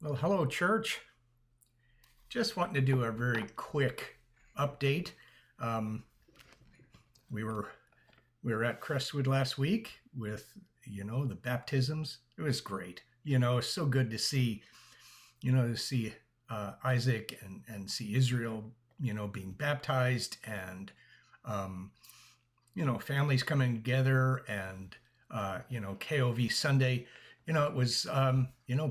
Well, hello, church. Just wanting to do a very quick update. Um, we were we were at Crestwood last week with the baptisms. It was great. It's so good to see Isaac and see Israel being baptized and um, families coming together and KOV Sunday. It was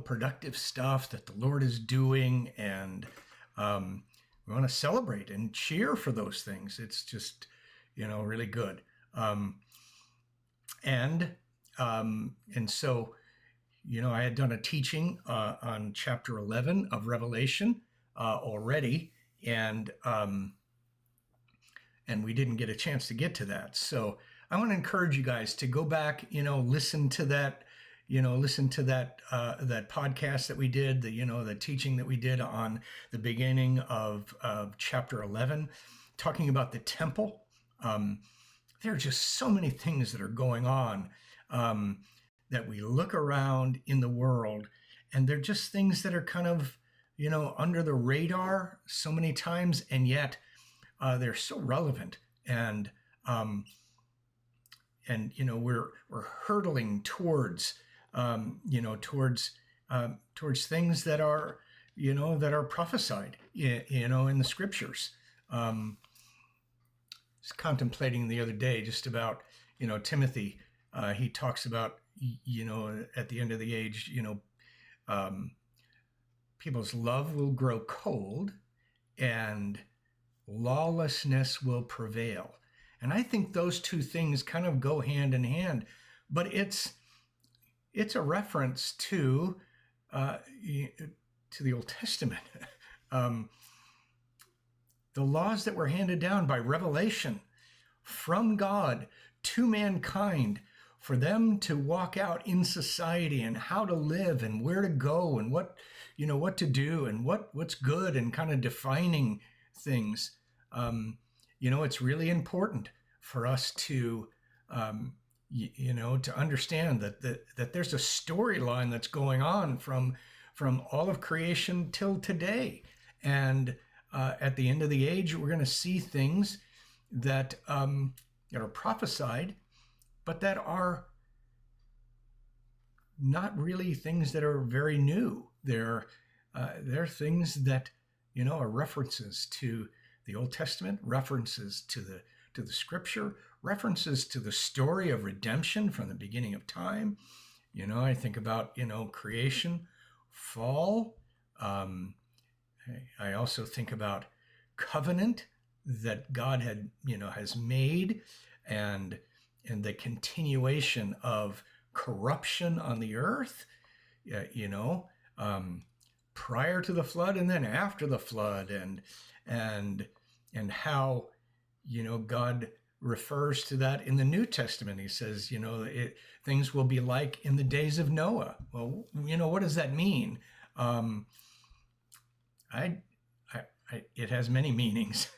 productive stuff that the Lord is doing, and we want to celebrate and cheer for those things. It's just really good. And so I had done a teaching on chapter 11 of Revelation already, and we didn't get a chance to get to that. So I want to encourage you guys to go back, listen to that, that podcast that we did, the teaching that we did on the beginning of chapter 11, talking about the temple. There are just so many things that are going on that we look around in the world, and they're just things that are kind of, under the radar so many times, and yet they're so relevant, and we're hurtling towards things that are prophesied in the scriptures. I was contemplating the other day just about Timothy. He talks about at the end of the age, people's love will grow cold and lawlessness will prevail. And I think those two things kind of go hand in hand, but it's a reference to the Old Testament. The laws that were handed down by revelation from God to mankind for them to walk out in society and how to live and where to go and what to do and what's good and kind of defining things. It's really important for us to to understand that there's a storyline that's going on from all of creation till today, and at the end of the age, we're going to see things that are prophesied, but that are not really things that are very new. They're things that are references to the Old Testament, references to the scripture, references to the story of redemption from the beginning of time. I think about creation, fall. I also think about covenant that God has made, and the continuation of corruption on the earth. Prior to the flood and then after the flood, and how God refers to that in the New Testament. He says things will be like in the days of Noah. Well, what does that mean? It has many meanings,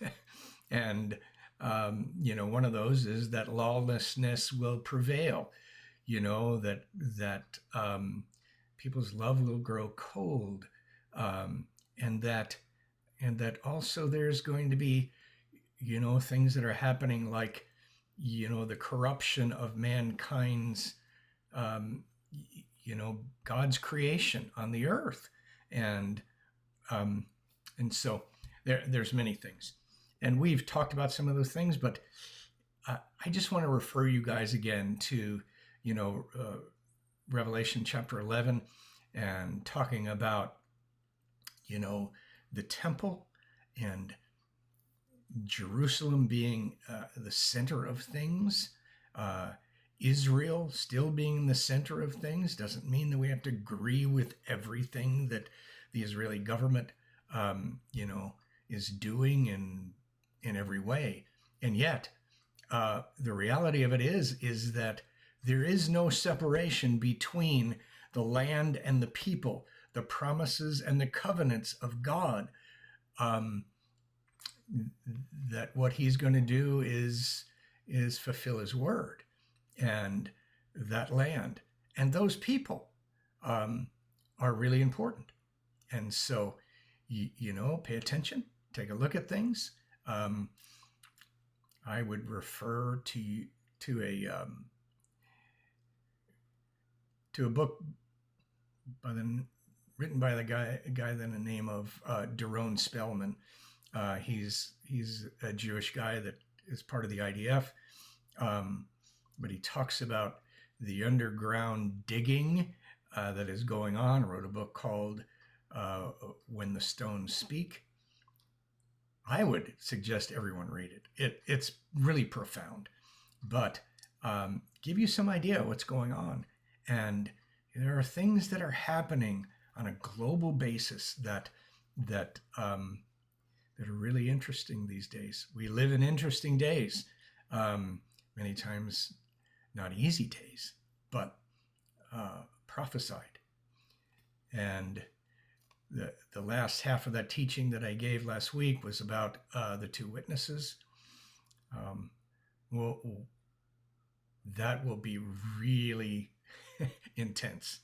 and one of those is that lawlessness will prevail. That people's love will grow cold, and that also there's going to be things that are happening, like the corruption of mankind's God's creation on the earth, and so there's many things, and we've talked about some of those things, but I just want to refer you guys again to Revelation chapter 11, and talking about the temple and Jerusalem being the center of things. Israel still being the center of things doesn't mean that we have to agree with everything that the Israeli government is doing in every way. And yet, the reality of it is that there is no separation between the land and the people, the promises and the covenants of God. That what he's going to do is fulfill his word, and that land and those people are really important. And so, pay attention, take a look at things. I would refer to a book written by the guy by the name of Doron Spellman. He's a Jewish guy that is part of the IDF, but he talks about the underground digging that is going on. Wrote a book called When the Stones Speak. I would suggest everyone read it. It's really profound, but give you some idea what's going on. And there are things that are happening on a global basis that are really interesting these days. We live in interesting days, many times not easy days, but prophesied. And the last half of that teaching that I gave last week was about the two witnesses. Well, that will be really intense.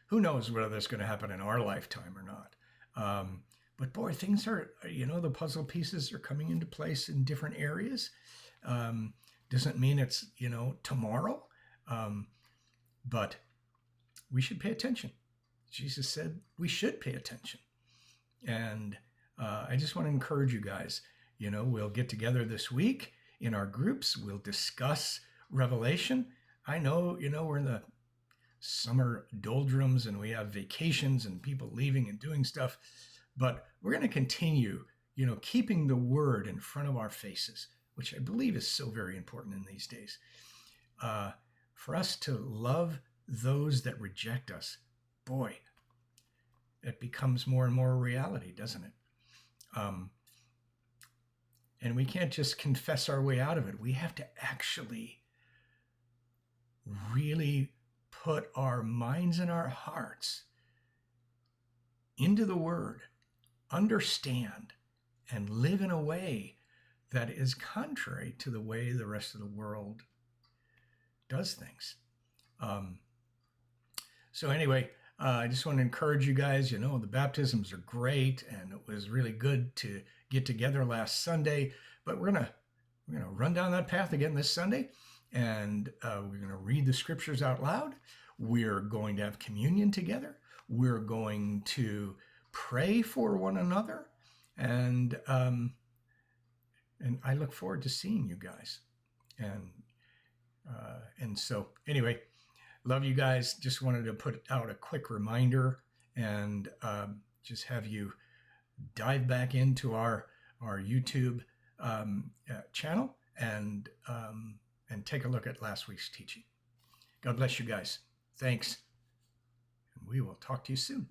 Who knows whether that's going to happen in our lifetime or not. But boy, things are, the puzzle pieces are coming into place in different areas. Doesn't mean it's, tomorrow, but we should pay attention. Jesus said we should pay attention. And I just want to encourage you guys, we'll get together this week in our groups. We'll discuss Revelation. I know, we're in the summer doldrums and we have vacations and people leaving and doing stuff, but we're going to continue, keeping the word in front of our faces, which I believe is so very important in these days. For us to love those that reject us, boy, it becomes more and more a reality, doesn't it? And we can't just confess our way out of it. We have to actually really put our minds and our hearts into the Word, understand, and live in a way that is contrary to the way the rest of the world does things. So anyway, I just want to encourage you guys, the baptisms are great, and it was really good to get together last Sunday, but we're going to run down that path again this Sunday, and we're going to read the scriptures out loud. We're going to have communion together. We're going to pray for one another, and I look forward to seeing you guys. And so anyway, love you guys. Just wanted to put out a quick reminder and just have you dive back into our YouTube channel and take a look at last week's teaching. God bless you guys. Thanks. And we will talk to you soon.